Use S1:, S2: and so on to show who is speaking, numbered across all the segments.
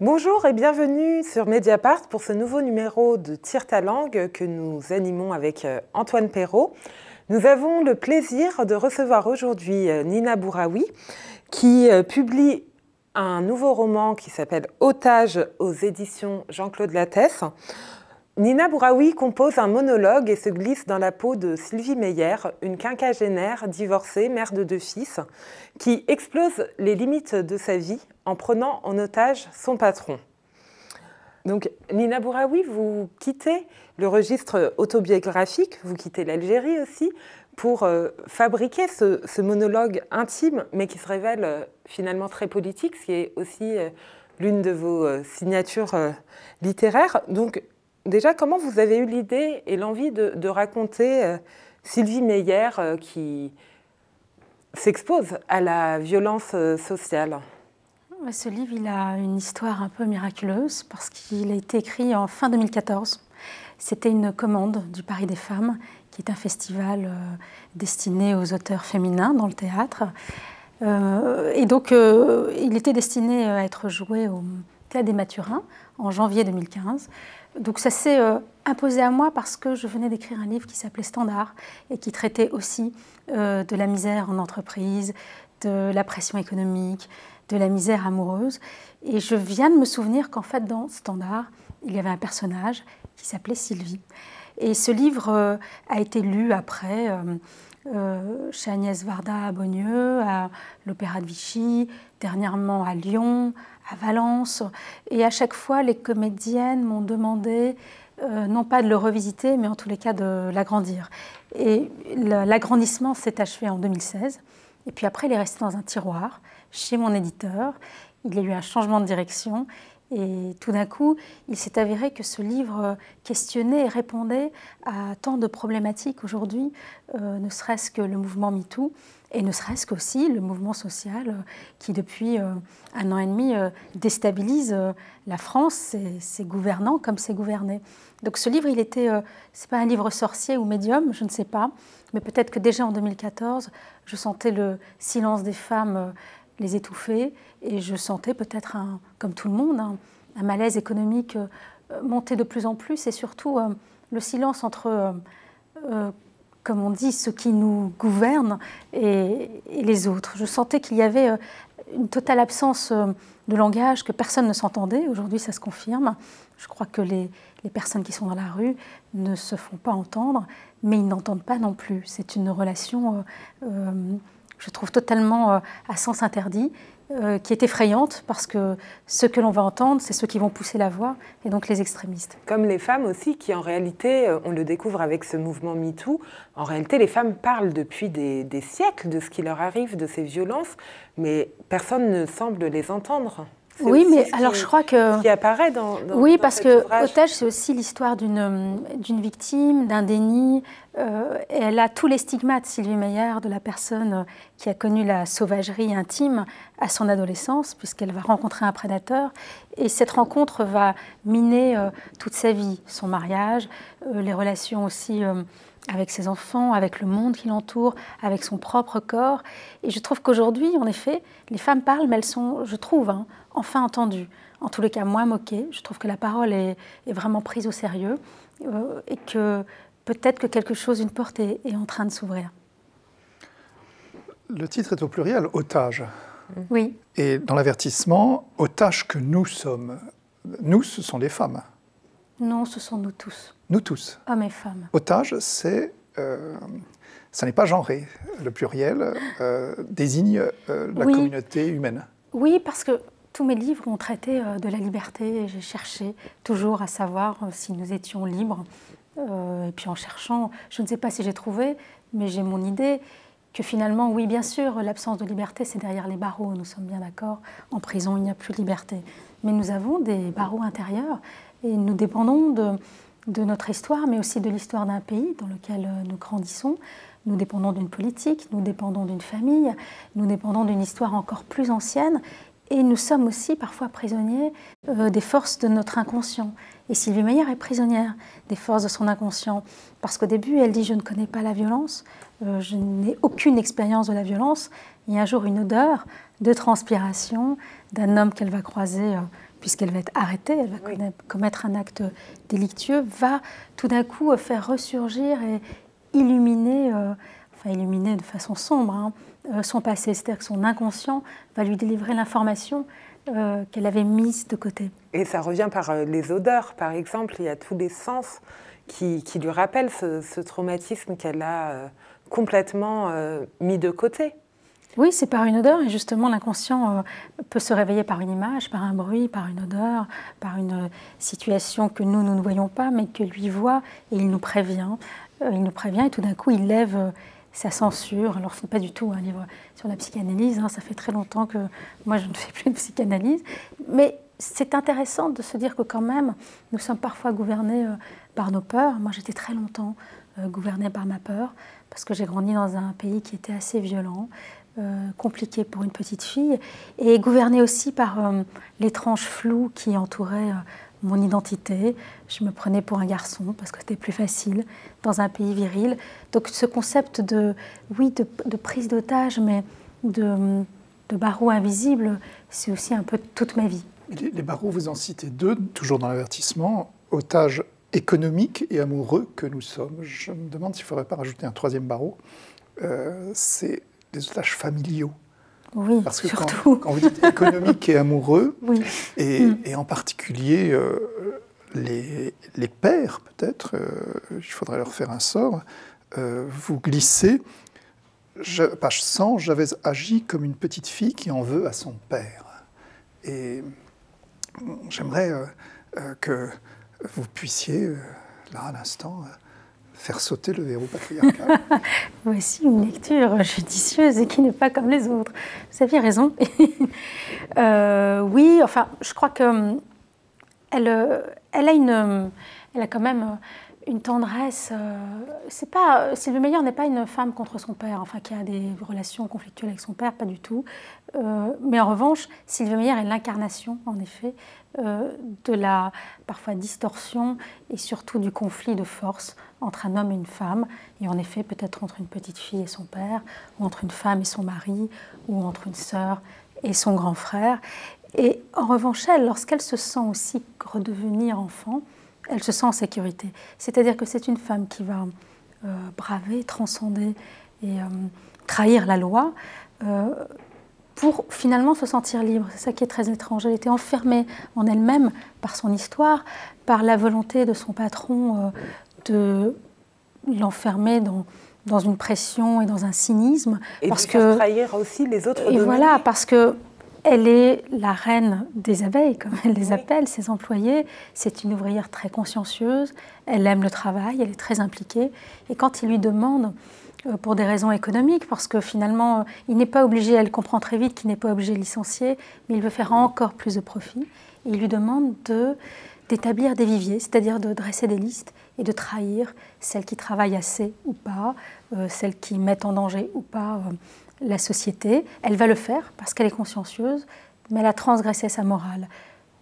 S1: Bonjour et bienvenue sur Mediapart pour ce nouveau numéro de Tire ta langue que nous animons avec Antoine Perrault. Nous avons le plaisir de recevoir aujourd'hui Nina Bouraoui qui publie un nouveau roman qui s'appelle Otage aux éditions Jean-Claude Lattès. Nina Bouraoui compose un monologue et se glisse dans la peau de Sylvie Meyer, une quinquagénaire divorcée, mère de 2 fils, qui explose les limites de sa vie en prenant en otage son patron. Donc, Nina Bouraoui, vous quittez le registre autobiographique, vous quittez l'Algérie aussi, pour fabriquer ce monologue intime, mais qui se révèle finalement très politique, ce qui est aussi l'une de vos signatures littéraires. Donc, déjà, comment vous avez eu l'idée et l'envie de raconter Sylvie Meyer qui s'expose à la violence sociale?
S2: Ce livre, il a une histoire un peu miraculeuse parce qu'il a été écrit en fin 2014. C'était une commande du Paris des Femmes, qui est un festival destiné aux auteurs féminins dans le théâtre. Et donc, il était destiné à être joué au Théâtre des Mathurins en janvier 2015. Donc ça s'est imposé à moi parce que je venais d'écrire un livre qui s'appelait Standard et qui traitait aussi de la misère en entreprise, de la pression économique, de la misère amoureuse. Et je viens de me souvenir qu'en fait, dans Standard, il y avait un personnage qui s'appelait Sylvie. Et ce livre a été lu après chez Agnès Varda à Beaulieu, à l'Opéra de Vichy, dernièrement à Lyon, à Valence. Et à chaque fois, les comédiennes m'ont demandé, non pas de le revisiter, mais en tous les cas de l'agrandir. Et l'agrandissement s'est achevé en 2016. Et puis après, il est resté dans un tiroir chez mon éditeur. Il y a eu un changement de direction. Et tout d'un coup, il s'est avéré que ce livre questionnait et répondait à tant de problématiques aujourd'hui, ne serait-ce que le mouvement MeToo et ne serait-ce qu'aussi le mouvement social qui, depuis 1 an et demi, déstabilise la France, ses gouvernants comme ses gouvernés. Donc ce livre, c'est pas un livre sorcier ou médium, je ne sais pas, mais peut-être que déjà en 2014, je sentais le silence des femmes les étouffer, et je sentais peut-être, comme tout le monde, un malaise économique monter de plus en plus, et surtout le silence entre, comme on dit, ceux qui nous gouvernent et les autres. Je sentais qu'il y avait une totale absence de langage, que personne ne s'entendait. Aujourd'hui, ça se confirme. Je crois que les personnes qui sont dans la rue ne se font pas entendre, mais ils n'entendent pas non plus. C'est une relation, je trouve, totalement à sens interdit, qui est effrayante, parce que ceux que l'on va entendre, c'est ceux qui vont pousser la voix, et donc les extrémistes.
S1: Comme les femmes aussi, qui en réalité, on le découvre avec ce mouvement MeToo, en réalité les femmes parlent depuis des siècles de ce qui leur arrive, de ces violences, mais personne ne semble les entendre.
S2: Oui, mais alors je crois que...
S1: qui apparaît dans
S2: oui,
S1: dans
S2: parce
S1: cet
S2: que
S1: ouvrage.
S2: Otage, c'est aussi l'histoire d'une victime, d'un déni. Et elle a tous les stigmates, Sylvie Meyer, de la personne qui a connu la sauvagerie intime à son adolescence, puisqu'elle va rencontrer un prédateur. Et cette rencontre va miner toute sa vie, son mariage, les relations aussi avec ses enfants, avec le monde qui l'entoure, avec son propre corps. Et je trouve qu'aujourd'hui, en effet, les femmes parlent, mais elles sont, je trouve, enfin entendues. En tous les cas, moins moquées. Je trouve que la parole est vraiment prise au sérieux et que peut-être que quelque chose, une porte est en train de s'ouvrir.
S3: Le titre est au pluriel, otage.
S2: Oui.
S3: Et dans l'avertissement, otage que nous sommes. Nous, ce sont les femmes.
S2: Non, ce sont nous tous.
S3: Nous tous.
S2: Hommes et femmes.
S3: Otage, ça n'est pas genré. Le pluriel désigne la communauté humaine.
S2: Oui, parce que tous mes livres ont traité de la liberté, et j'ai cherché toujours à savoir si nous étions libres. Et puis en cherchant, je ne sais pas si j'ai trouvé, mais j'ai mon idée que finalement, oui, bien sûr, l'absence de liberté, c'est derrière les barreaux, nous sommes bien d'accord. En prison, il n'y a plus de liberté. Mais nous avons des barreaux intérieurs et nous dépendons de notre histoire, mais aussi de l'histoire d'un pays dans lequel nous grandissons. Nous dépendons d'une politique, nous dépendons d'une famille, nous dépendons d'une histoire encore plus ancienne. Et nous sommes aussi parfois prisonniers des forces de notre inconscient. Et Sylvie Meyer est prisonnière des forces de son inconscient. Parce qu'au début, elle dit « je ne connais pas la violence, je n'ai aucune expérience de la violence. Il y a un jour une odeur de transpiration d'un homme qu'elle va croiser, puisqu'elle va être arrêtée, elle va commettre un acte délictueux, va tout d'un coup faire ressurgir et illuminer, illuminer de façon sombre, son passé. C'est-à-dire que son inconscient va lui délivrer l'information qu'elle avait mise de côté.
S1: Et ça revient par les odeurs, par exemple. Il y a tous les sens qui lui rappellent ce traumatisme qu'elle a complètement mis de côté.
S2: Oui, c'est par une odeur, et justement l'inconscient peut se réveiller par une image, par un bruit, par une odeur, par une situation que nous ne voyons pas, mais que lui voit, et il nous prévient. Et tout d'un coup, il lève sa censure. Alors, ce n'est pas du tout un livre sur la psychanalyse, ça fait très longtemps que moi, je ne fais plus de psychanalyse, mais c'est intéressant de se dire que quand même, nous sommes parfois gouvernés par nos peurs. Moi, j'étais très longtemps gouvernée par ma peur, parce que j'ai grandi dans un pays qui était assez violent, compliqué pour une petite fille, et gouvernée aussi par l'étrange flou qui entourait mon identité. Je me prenais pour un garçon parce que c'était plus facile dans un pays viril. Donc ce concept de prise d'otage, mais de barreau invisible, c'est aussi un peu toute ma vie.
S3: Les barreaux, vous en citez deux, toujours dans l'avertissement, otages économiques et amoureux que nous sommes. Je me demande s'il ne faudrait pas rajouter un troisième barreau. C'est des otages familiaux.
S2: Oui,
S3: parce que
S2: surtout.
S3: Quand vous dites économique et amoureux,
S2: oui.
S3: et en particulier les pères, peut-être, il faudrait leur faire un sort, vous glissez, page 100, j'avais agi comme une petite fille qui en veut à son père. Et j'aimerais que vous puissiez, là à l'instant, faire sauter le verrou patriarcal.
S2: Voici une lecture judicieuse et qui n'est pas comme les autres. Vous aviez raison. Oui, enfin, je crois que elle a quand même une tendresse. Sylvie Meyer n'est pas une femme contre son père, qui a des relations conflictuelles avec son père, pas du tout. Mais en revanche, Sylvie Meyer est l'incarnation, en effet, de la parfois distorsion et surtout du conflit de force entre un homme et une femme, et en effet peut-être entre une petite fille et son père, ou entre une femme et son mari, ou entre une sœur et son grand frère. Et en revanche, elle, lorsqu'elle se sent aussi redevenir enfant, elle se sent en sécurité. C'est-à-dire que c'est une femme qui va braver, transcender et trahir la loi pour finalement se sentir libre. C'est ça qui est très étrange. Elle était enfermée en elle-même par son histoire, par la volonté de son patron de l'enfermer dans une pression et dans un cynisme.
S1: Et parce de faire trahir aussi les autres dominés.
S2: Et voilà, parce que elle est la reine des abeilles, comme elle les appelle, ses employés. C'est une ouvrière très consciencieuse, elle aime le travail, elle est très impliquée. Et quand il lui demande, pour des raisons économiques, parce que finalement, il n'est pas obligé, elle comprend très vite qu'il n'est pas obligé de licencier, mais il veut faire encore plus de profit. Et il lui demande d'établir des viviers, c'est-à-dire de dresser des listes et de trahir celles qui travaillent assez ou pas, celles qui mettent en danger ou pas la société. Elle va le faire parce qu'elle est consciencieuse, mais elle a transgressé sa morale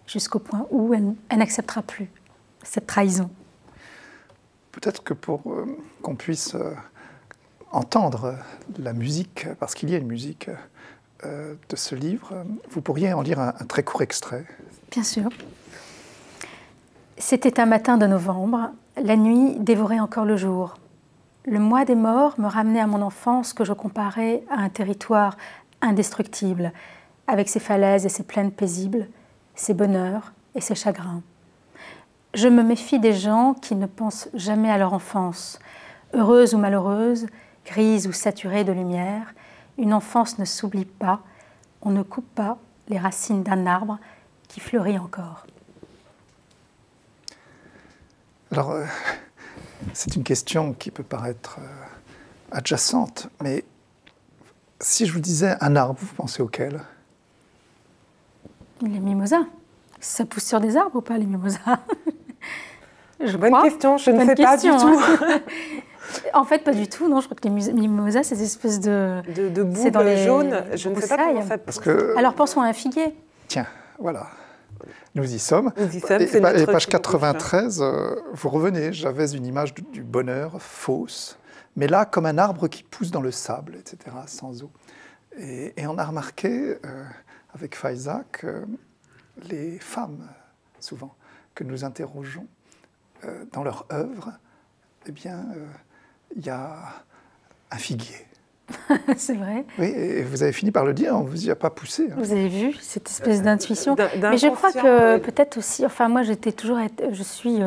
S2: jusqu'au point où elle n'acceptera plus cette trahison.
S3: Peut-être que pour qu'on puisse entendre la musique, parce qu'il y a une musique de ce livre, vous pourriez en lire un très court extrait.
S2: Bien sûr. C'était un matin de novembre, la nuit dévorait encore le jour. Le mois des morts me ramenait à mon enfance que je comparais à un territoire indestructible, avec ses falaises et ses plaines paisibles, ses bonheurs et ses chagrins. Je me méfie des gens qui ne pensent jamais à leur enfance. Heureuse ou malheureuse, grise ou saturée de lumière, une enfance ne s'oublie pas, on ne coupe pas les racines d'un arbre qui fleurit encore.
S3: Alors, c'est une question qui peut paraître adjacente, mais si je vous disais un arbre, vous pensez auquel?
S2: Les mimosas. Ça pousse sur des arbres ou pas, les mimosas?
S1: Bonne question, je ne sais pas du tout.
S2: En fait, pas du tout. Non, je crois que les mimosas, c'est des espèces de
S1: boue dans les jaunes. Je ne sais pas comment ça pousse.
S2: Alors, pensons à un figuier.
S3: Tiens, voilà. Nous y sommes.
S1: Nous y sommes.
S3: Et page 93, vous revenez. J'avais une image du bonheur fausse, mais là, comme un arbre qui pousse dans le sable, etc., sans eau. Et on a remarqué, avec Faiza, que les femmes, souvent, que nous interrogeons dans leur œuvre, eh bien, il y a un figuier.
S2: C'est vrai.
S3: Oui, et vous avez fini par le dire, on ne vous y a pas poussé. Hein.
S2: Vous avez vu cette espèce d'intuition. Mais je crois que peut-être aussi, enfin moi je suis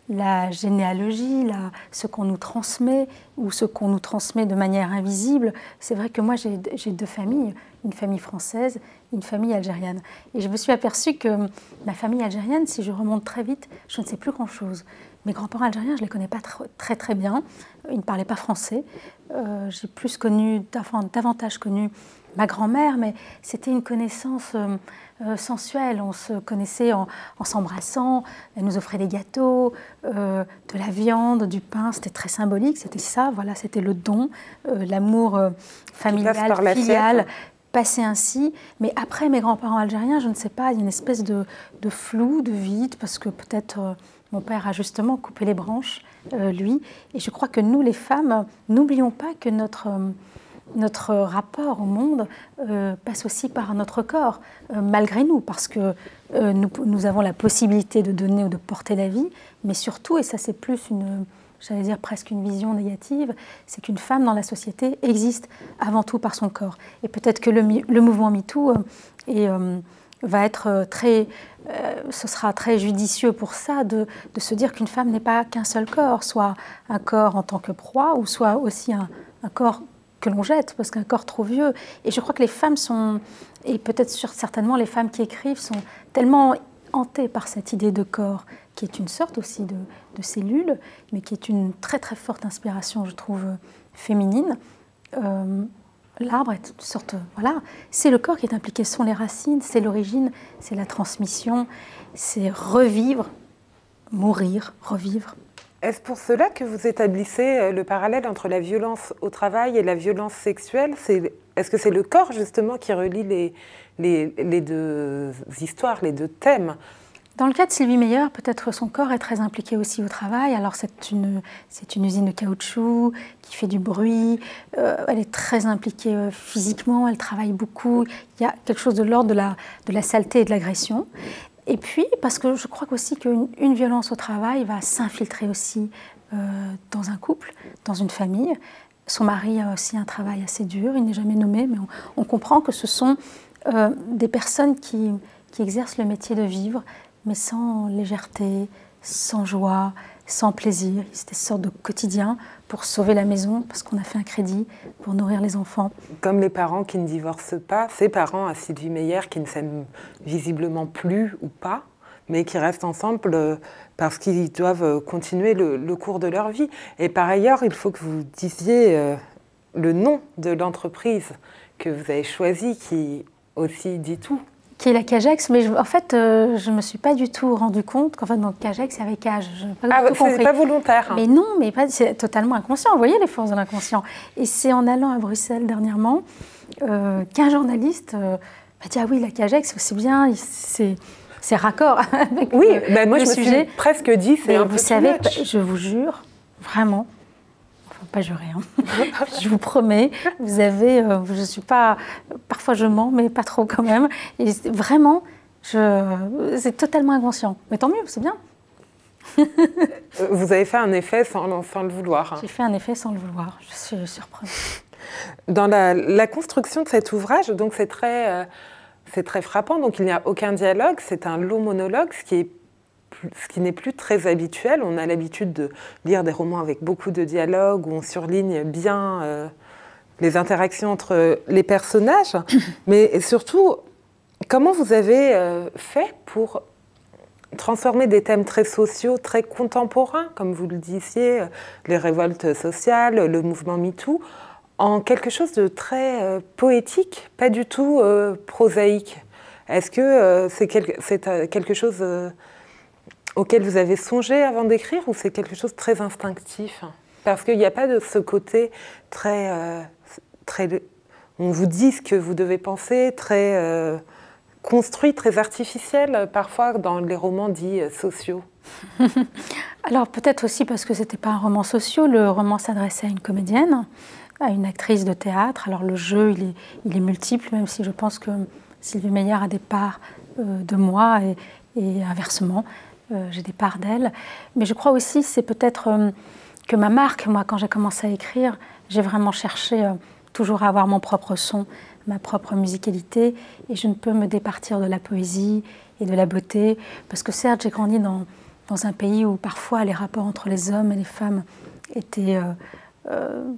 S2: la généalogie, ce qu'on nous transmet ou ce qu'on nous transmet de manière invisible. C'est vrai que moi j'ai deux familles, une famille française, une famille algérienne. Et je me suis aperçue que ma famille algérienne, si je remonte très vite, je ne sais plus grand-chose. Mes grands-parents algériens, je ne les connais pas très bien. Ils ne parlaient pas français. J'ai davantage connu ma grand-mère, mais c'était une connaissance sensuelle. On se connaissait en s'embrassant. Elle nous offrait des gâteaux, de la viande, du pain. C'était très symbolique. C'était ça, voilà, c'était le don, l'amour familial, filial. Passé ainsi, mais après mes grands-parents algériens, je ne sais pas, il y a une espèce de flou, de vide, parce que peut-être mon père a justement coupé les branches, lui, et je crois que nous, les femmes, n'oublions pas que notre rapport au monde passe aussi par notre corps, malgré nous, parce que nous avons la possibilité de donner ou de porter la vie, mais surtout, et ça c'est plus j'allais dire presque une vision négative, c'est qu'une femme dans la société existe avant tout par son corps. Et peut-être que le mouvement MeToo va être ce sera très judicieux pour ça, de se dire qu'une femme n'est pas qu'un seul corps, soit un corps en tant que proie, ou soit aussi un corps que l'on jette, parce qu'un corps trop vieux. Et je crois que les femmes sont, et peut-être certainement les femmes qui écrivent, sont tellement hantées par cette idée de corps, qui est une sorte aussi de cellule, mais qui est une très très forte inspiration, je trouve, féminine. L'arbre est une sorte, voilà, c'est le corps qui est impliqué, ce sont les racines, c'est l'origine, c'est la transmission, c'est revivre, mourir, revivre.
S1: Est-ce pour cela que vous établissez le parallèle entre la violence au travail et la violence sexuelle? Est-ce que c'est le corps justement qui relie les deux histoires, les deux thèmes?
S2: Dans le cas de Sylvie Meyer, peut-être son corps est très impliqué aussi au travail. Alors c'est une usine de caoutchouc qui fait du bruit. Elle est très impliquée physiquement, elle travaille beaucoup. Il y a quelque chose de l'ordre de la saleté et de l'agression. Et puis, parce que je crois aussi qu'une violence au travail va s'infiltrer aussi dans un couple, dans une famille. Son mari a aussi un travail assez dur, il n'est jamais nommé, mais on comprend que ce sont des personnes qui exercent le métier de vivre, mais sans légèreté, sans joie, sans plaisir. C'est une sorte de quotidien pour sauver la maison, parce qu'on a fait un crédit pour nourrir les enfants.
S1: Comme les parents qui ne divorcent pas, ces parents à Sylvie Meyer qui ne s'aiment visiblement plus ou pas, mais qui restent ensemble parce qu'ils doivent continuer le cours de leur vie. Et par ailleurs, il faut que vous disiez le nom de l'entreprise que vous avez choisie, qui aussi dit tout.
S2: Qui est la Cagex, mais en fait, je ne me suis pas du tout rendu compte qu'en fait, donc Cagex, c'est avec Cage.
S1: C'est pas volontaire. Hein.
S2: Mais non, mais c'est totalement inconscient. Vous voyez les forces de l'inconscient. Et c'est en allant à Bruxelles dernièrement qu'un journaliste m'a dit « Ah oui, la Cagex, c'est bien, c'est raccord avec
S1: oui,
S2: le
S1: moi, je
S2: sujet.
S1: me suis presque dit, c'est un peu
S2: vous savez, je vous jure, vraiment, pas jurer, hein. Je vous promets, vous avez, je suis pas, parfois je mens, mais pas trop quand même, et vraiment, c'est totalement inconscient, mais tant mieux, c'est bien.
S1: Vous avez fait un effet sans le vouloir. Hein.
S2: J'ai fait un effet sans le vouloir, je suis surprenante.
S1: Dans la construction de cet ouvrage, donc c'est très frappant, donc il n'y a aucun dialogue, c'est un long monologue, ce qui n'est plus très habituel. On a l'habitude de lire des romans avec beaucoup de dialogues, où on surligne bien les interactions entre les personnages. Mais surtout, comment vous avez fait pour transformer des thèmes très sociaux, très contemporains, comme vous le disiez, les révoltes sociales, le mouvement MeToo, en quelque chose de très poétique, pas du tout prosaïque? Est-ce que c'est quelque chose auquel vous avez songé avant d'écrire, ou c'est quelque chose de très instinctif? Parce qu'il n'y a pas de ce côté très... on vous dit ce que vous devez penser, très construit, très artificiel, parfois dans les romans dits sociaux?
S2: Alors peut-être aussi parce que ce n'était pas un roman social, le roman s'adressait à une comédienne, à une actrice de théâtre. Alors le jeu, il est multiple, même si je pense que Sylvie Meyer a des parts de moi et inversement, j'ai des parts d'elle. Mais je crois aussi, c'est peut-être que ma marque, moi, quand j'ai commencé à écrire, j'ai vraiment cherché toujours à avoir mon propre son, ma propre musicalité, et je ne peux me départir de la poésie et de la beauté, parce que certes, j'ai grandi dans un pays où parfois les rapports entre les hommes et les femmes étaient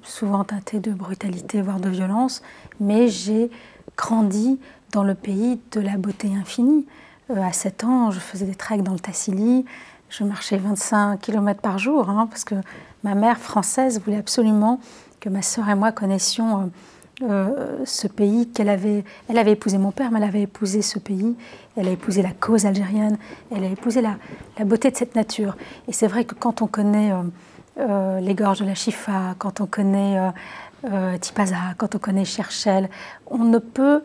S2: souvent teintés de brutalité, voire de violence, mais j'ai grandi dans le pays de la beauté infinie. À 7 ans, je faisais des treks dans le Tassili, je marchais 25 km par jour, parce que ma mère française voulait absolument que ma sœur et moi connaissions ce pays qu'elle avait. Elle avait épousé mon père, mais elle avait épousé ce pays, elle a épousé la cause algérienne, elle a épousé la beauté de cette nature. Et c'est vrai que quand on connaît les gorges de la Chifa, quand on connaît Tipaza, quand on connaît Cherchel, on ne peut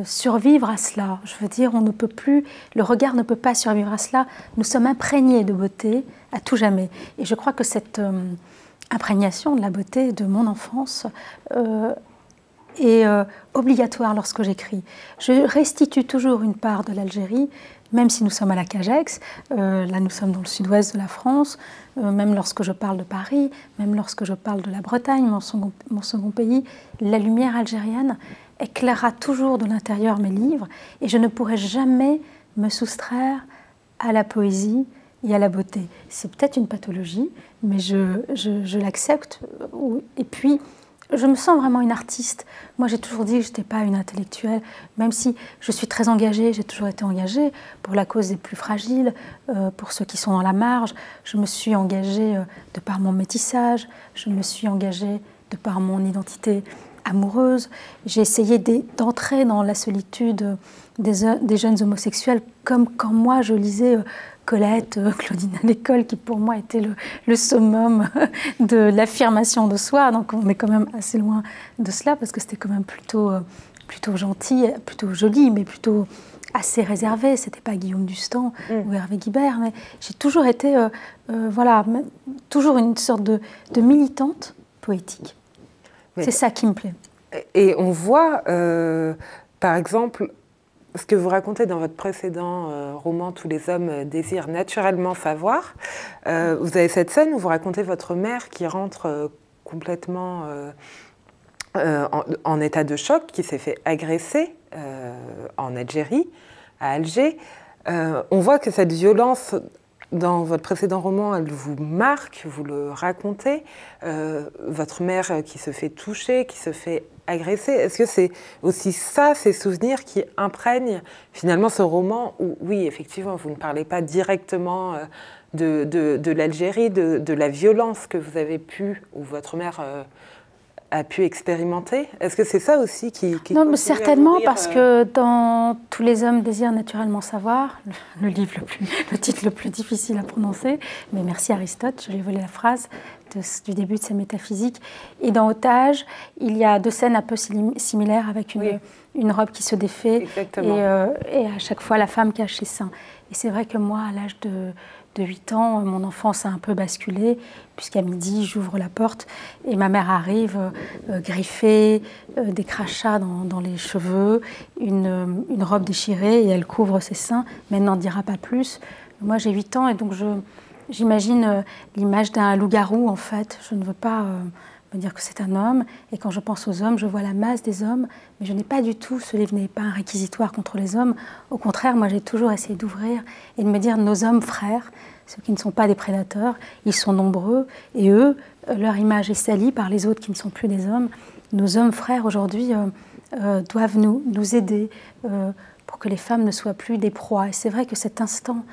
S2: survivre à cela. Je veux dire, on ne peut plus, le regard ne peut pas survivre à cela. Nous sommes imprégnés de beauté à tout jamais. Et je crois que cette imprégnation de la beauté de mon enfance est obligatoire lorsque j'écris. Je restitue toujours une part de l'Algérie, même si nous sommes à la Cagex, là nous sommes dans le sud-ouest de la France, même lorsque je parle de Paris, même lorsque je parle de la Bretagne, mon second pays, la lumière algérienne éclairera toujours de l'intérieur mes livres et je ne pourrai jamais me soustraire à la poésie et à la beauté. C'est peut-être une pathologie, mais je l'accepte. Et puis, je me sens vraiment une artiste. Moi, j'ai toujours dit que je n'étais pas une intellectuelle, même si je suis très engagée, j'ai toujours été engagée pour la cause des plus fragiles, pour ceux qui sont dans la marge. Je me suis engagée de par mon métissage, je me suis engagée de par mon identité amoureuse. J'ai essayé d'entrer dans la solitude des jeunes homosexuels, comme quand moi je lisais Colette, Claudine à l'école, qui pour moi était le summum de l'affirmation de soi. Donc on est quand même assez loin de cela, parce que c'était quand même plutôt gentil, plutôt joli, mais plutôt assez réservé. C'était pas Guillaume Dustan ou Hervé Guibert, mais j'ai toujours été, voilà, toujours une sorte de militante poétique. C'est ça qui me plaît.
S1: Et on voit, par exemple, ce que vous racontez dans votre précédent roman « Tous les hommes désirent naturellement savoir ». Vous avez cette scène où vous racontez votre mère qui rentre complètement en état de choc, qui s'est fait agresser en Algérie, à Alger. On voit que cette violence, dans votre précédent roman, elle vous marque, vous le racontez. Votre mère qui se fait toucher, qui se fait agresser. Est-ce que c'est aussi ça, ces souvenirs qui imprègnent finalement ce roman où, oui, effectivement, vous ne parlez pas directement de l'Algérie, de la violence que vous avez pu, ou votre mère a pu expérimenter? Est-ce que c'est ça aussi qui
S2: non, mais certainement, parce que dans « Tous les hommes désirent naturellement savoir », le titre le plus difficile à prononcer, mais merci Aristote, je lui ai volé la phrase du début de sa métaphysique. Et dans Otage, il y a 2 scènes un peu similaires avec une robe qui se défait et à chaque fois la femme cache ses seins. Et c'est vrai que moi, à l'âge de 8 ans, mon enfance a un peu basculé, puisqu'à midi, j'ouvre la porte et ma mère arrive, griffée, des crachats dans les cheveux, une robe déchirée, et elle couvre ses seins, mais elle n'en dira pas plus. Moi, j'ai 8 ans et donc j'imagine l'image d'un loup-garou, en fait. Je ne veux pas me dire que c'est un homme, et quand je pense aux hommes, je vois la masse des hommes, mais je n'ai pas du tout, ce livre n'est pas un réquisitoire contre les hommes. Au contraire, moi j'ai toujours essayé d'ouvrir et de me dire nos hommes frères, ceux qui ne sont pas des prédateurs, ils sont nombreux, et eux, leur image est salie par les autres qui ne sont plus des hommes. Nos hommes frères aujourd'hui doivent nous aider pour que les femmes ne soient plus des proies. Et c'est vrai que cet instant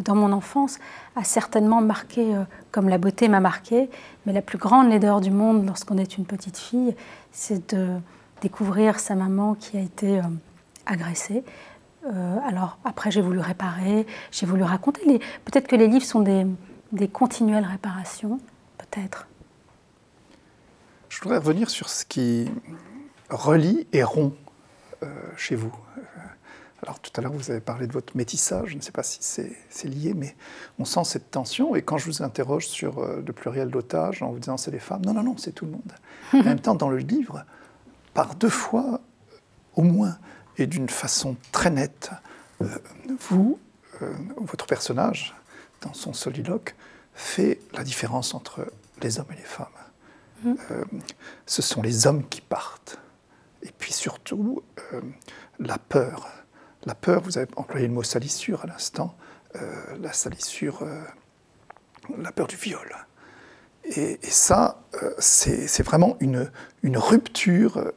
S2: dans mon enfance a certainement marqué, comme la beauté m'a marqué, mais la plus grande laideur du monde lorsqu'on est une petite fille, c'est de découvrir sa maman qui a été agressée. Alors après j'ai voulu réparer, j'ai voulu raconter. Peut-être que les livres sont des continuelles réparations, peut-être.
S3: Je voudrais revenir sur ce qui relie et rompt chez vous. Alors tout à l'heure, vous avez parlé de votre métissage, je ne sais pas si c'est lié, mais on sent cette tension. Et quand je vous interroge sur le pluriel d'otages, en vous disant c'est les femmes, non, non, non, c'est tout le monde. En même temps, dans le livre, par 2 fois, au moins, et d'une façon très nette, votre personnage, dans son soliloque, fait la différence entre les hommes et les femmes. Ce sont les hommes qui partent. Et puis surtout, la peur. La peur, vous avez employé le mot salissure à l'instant, la salissure, la peur du viol. Et ça, c'est vraiment une rupture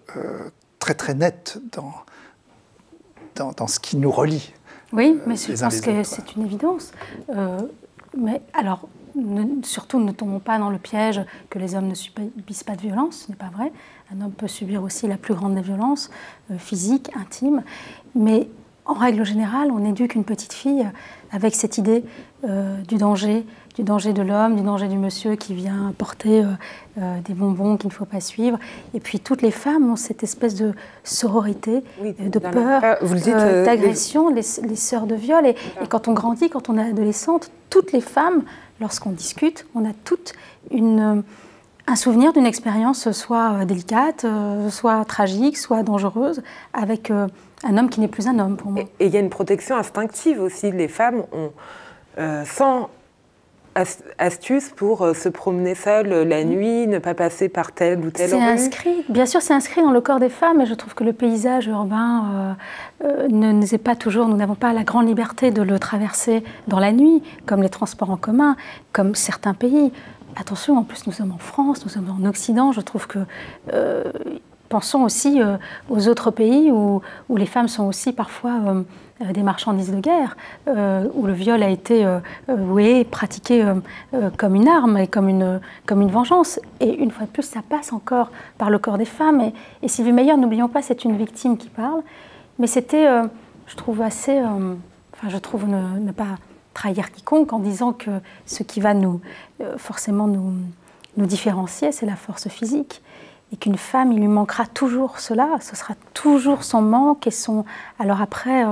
S3: très très nette dans ce qui nous relie.
S2: Oui, mais je pense que c'est une évidence. Mais alors, surtout ne tombons pas dans le piège que les hommes ne subissent pas de violence, ce n'est pas vrai. Un homme peut subir aussi la plus grande des violences, physiques, intimes, mais en règle générale, on éduque une petite fille avec cette idée du danger de l'homme, du danger du monsieur qui vient apporter des bonbons qu'il ne faut pas suivre. Et puis toutes les femmes ont cette espèce de sororité, de peur, d'agression, les sœurs de viol. Et quand on grandit, quand on est adolescente, toutes les femmes, lorsqu'on discute, on a toutes un souvenir d'une expérience soit délicate, soit tragique, soit dangereuse, avec un homme qui n'est plus un homme pour moi.
S1: Et il y a une protection instinctive aussi. Les femmes ont, sans astuce pour se promener seules la nuit, ne pas passer par telle ou telle rue.
S2: C'est inscrit, bien sûr, c'est inscrit dans le corps des femmes, et je trouve que le paysage urbain ne nous est pas toujours, nous n'avons pas la grande liberté de le traverser dans la nuit, comme les transports en commun, comme certains pays. Attention, en plus nous sommes en France, nous sommes en Occident, je trouve que... pensons aussi aux autres pays où les femmes sont aussi parfois des marchandises de guerre, où le viol a été pratiqué comme une arme et comme une vengeance. Et une fois de plus, ça passe encore par le corps des femmes. Et Sylvie Meyer, n'oublions pas, c'est une victime qui parle. Mais c'était, je trouve assez... je trouve ne pas trahir quiconque en disant que ce qui va forcément nous différencier, c'est la force physique. Et qu'une femme, il lui manquera toujours cela, ce sera toujours son manque et son... Alors après,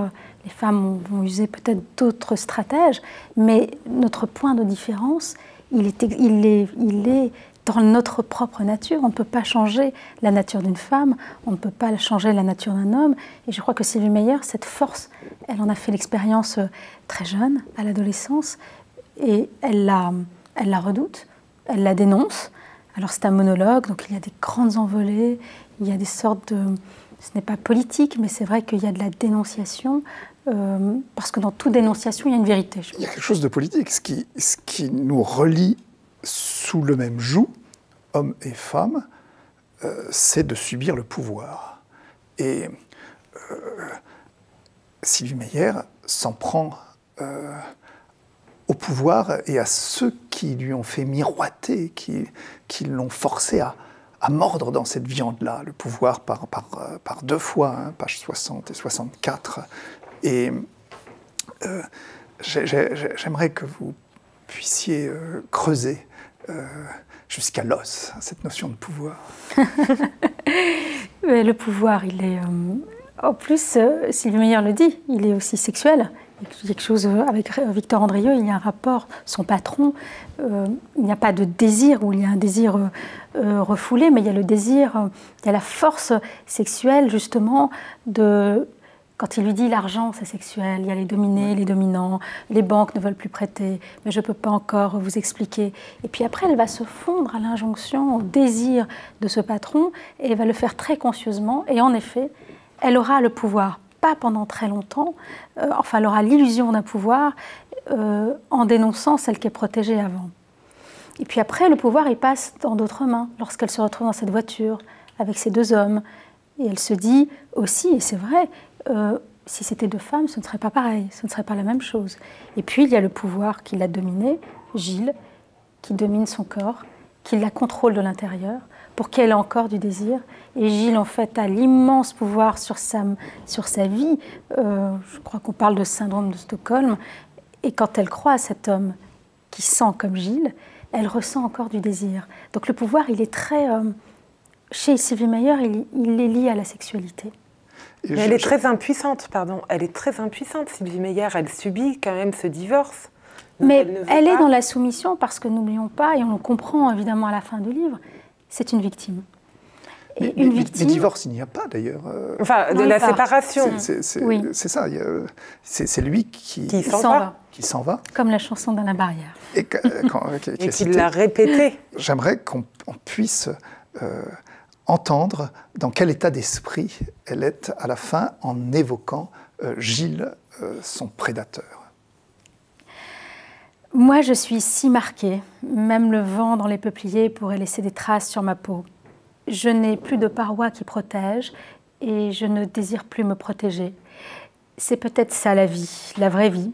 S2: les femmes vont user peut-être d'autres stratèges, mais notre point de différence, il est dans notre propre nature. On ne peut pas changer la nature d'une femme, on ne peut pas changer la nature d'un homme. Et je crois que Sylvie Meyer, cette force, elle en a fait l'expérience très jeune, à l'adolescence, et elle la redoute, elle la dénonce. Alors c'est un monologue, donc il y a des grandes envolées, il y a des sortes de... Ce n'est pas politique, mais c'est vrai qu'il y a de la dénonciation, parce que dans toute dénonciation, il y a une vérité.
S3: Il y a quelque chose de politique. Ce qui nous relie sous le même joug, hommes et femmes, c'est de subir le pouvoir. Et Sylvie Meyer s'en prend au pouvoir et à ceux qui lui ont fait miroiter, qui l'ont forcé à mordre dans cette viande-là, le pouvoir par 2 fois, hein, pages 60 et 64. Et j'aimerais que vous puissiez creuser jusqu'à l'os cette notion de pouvoir.
S2: Mais le pouvoir, il est... En plus, Sylvie Meyer le dit, il est aussi sexuel. Il y a quelque chose avec Victor Andrieux, il y a un rapport, son patron, il n'y a pas de désir, ou il y a un désir refoulé, mais il y a le désir, il y a la force sexuelle justement de... Quand il lui dit l'argent c'est sexuel, il y a les dominés, les dominants, les banques ne veulent plus prêter, mais je ne peux pas encore vous expliquer. Et puis après, elle va se fondre à l'injonction, au désir de ce patron, et elle va le faire très conscieusement, et en effet, elle aura le pouvoir. Pas pendant très longtemps, elle aura l'illusion d'un pouvoir en dénonçant celle qui est protégée avant. Et puis après, le pouvoir, il passe dans d'autres mains, lorsqu'elle se retrouve dans cette voiture avec ces 2 hommes. Et elle se dit aussi, et c'est vrai, si c'était 2 femmes, ce ne serait pas pareil, ce ne serait pas la même chose. Et puis, il y a le pouvoir qui l'a dominée, Gilles, qui domine son corps, qui la contrôle de l'intérieur, pour qu'elle ait encore du désir. Et Gilles, en fait, a l'immense pouvoir sur sa vie. Je crois qu'on parle de syndrome de Stockholm. Et quand elle croit à cet homme qui sent comme Gilles, elle ressent encore du désir. Donc le pouvoir, il est très... chez Sylvie Meyer, il est lié à la sexualité.
S1: Mais elle est très impuissante, pardon. Elle est très impuissante, Sylvie Meyer. Elle subit quand même ce divorce.
S2: Mais elle est dans la soumission parce que n'oublions pas, et on le comprend évidemment à la fin du livre, c'est une victime.
S3: Et une victime... Mais divorce, il n'y a pas d'ailleurs.
S1: Enfin, de la séparation.
S3: C'est ça. C'est lui qui s'en va.
S2: Comme la chanson d'Alain Barrière.
S1: Et qu'il l'a répété.
S3: J'aimerais qu'on puisse entendre dans quel état d'esprit elle est à la fin en évoquant Gilles, son prédateur.
S2: Moi, je suis si marquée. Même le vent dans les peupliers pourrait laisser des traces sur ma peau. Je n'ai plus de parois qui protègent et je ne désire plus me protéger. C'est peut-être ça la vie, la vraie vie.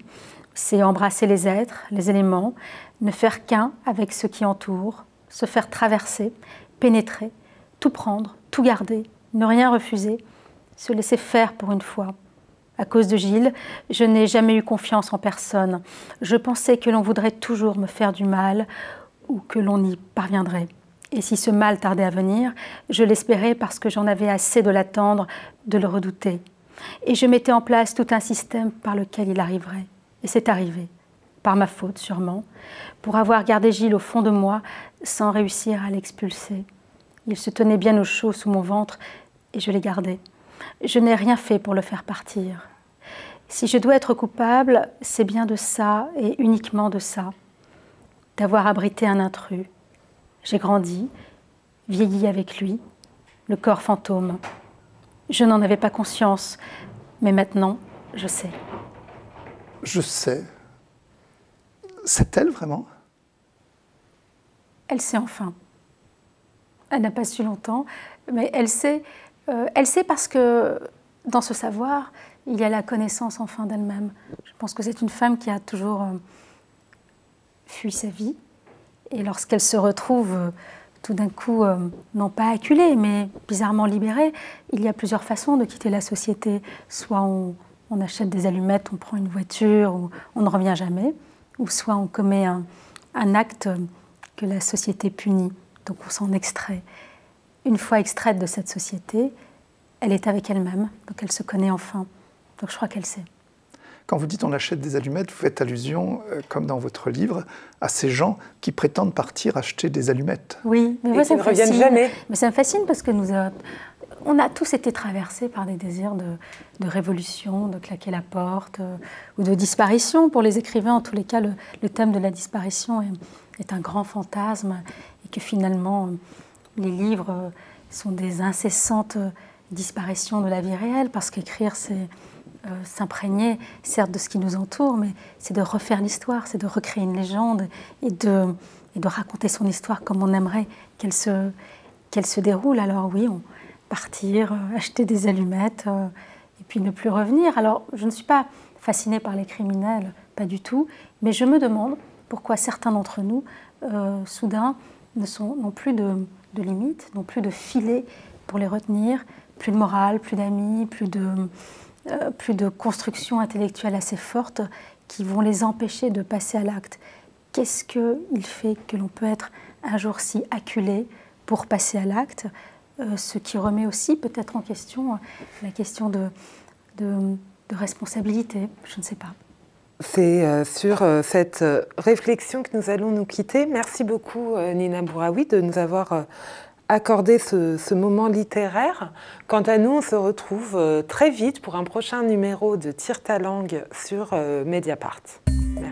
S2: C'est embrasser les êtres, les éléments, ne faire qu'un avec ce qui entoure, se faire traverser, pénétrer, tout prendre, tout garder, ne rien refuser, se laisser faire pour une fois. À cause de Gilles, je n'ai jamais eu confiance en personne. Je pensais que l'on voudrait toujours me faire du mal ou que l'on y parviendrait. Et si ce mal tardait à venir, je l'espérais parce que j'en avais assez de l'attendre, de le redouter. Et je mettais en place tout un système par lequel il arriverait. Et c'est arrivé, par ma faute sûrement, pour avoir gardé Gilles au fond de moi sans réussir à l'expulser. Il se tenait bien au chaud sous mon ventre et je l'ai gardé. Je n'ai rien fait pour le faire partir. Si je dois être coupable, c'est bien de ça et uniquement de ça, d'avoir abrité un intrus. J'ai grandi, vieilli avec lui, le corps fantôme. Je n'en avais pas conscience, mais maintenant, je sais.
S3: Je sais. C'est elle vraiment?
S2: Elle sait enfin. Elle n'a pas su longtemps, mais elle sait parce que dans ce savoir, il y a la connaissance enfin d'elle-même. Je pense que c'est une femme qui a toujours fui sa vie. Et lorsqu'elle se retrouve tout d'un coup, non pas acculée, mais bizarrement libérée, il y a plusieurs façons de quitter la société. Soit on achète des allumettes, on prend une voiture, ou on ne revient jamais, ou soit on commet un acte que la société punit, donc on s'en extrait. Une fois extraite de cette société, elle est avec elle-même, donc elle se connaît enfin. Donc je crois qu'elle sait.
S3: Quand vous dites on achète des allumettes, vous faites allusion, comme dans votre livre, à ces gens qui prétendent partir acheter des allumettes.
S2: Oui, mais moi ça me
S1: fascine. Jamais.
S2: Mais ça me fascine parce que on a tous été traversés par des désirs de révolution, de claquer la porte, ou de disparition. Pour les écrivains, en tous les cas, le thème de la disparition est un grand fantasme et que finalement, les livres sont des incessantes disparitions de la vie réelle parce qu'écrire, c'est s'imprégner, certes, de ce qui nous entoure, mais c'est de refaire l'histoire, c'est de recréer une légende et de raconter son histoire comme on aimerait qu'elle se déroule. Alors oui, partir, acheter des allumettes et puis ne plus revenir. Alors, je ne suis pas fascinée par les criminels, pas du tout, mais je me demande pourquoi certains d'entre nous, soudain, n'ont plus de limites, n'ont plus de filets pour les retenir, plus de morale, plus d'amis, plus de construction intellectuelle assez forte qui vont les empêcher de passer à l'acte. Qu'est-ce qu'il fait que l'on peut être un jour si acculé pour passer à l'acte, ce qui remet aussi peut-être en question la question de responsabilité, je ne sais pas.
S1: C'est sur cette réflexion que nous allons nous quitter. Merci beaucoup Nina Bouraoui de nous avoir accordé ce moment littéraire. Quant à nous, on se retrouve très vite pour un prochain numéro de Tire ta langue sur Mediapart. Merci.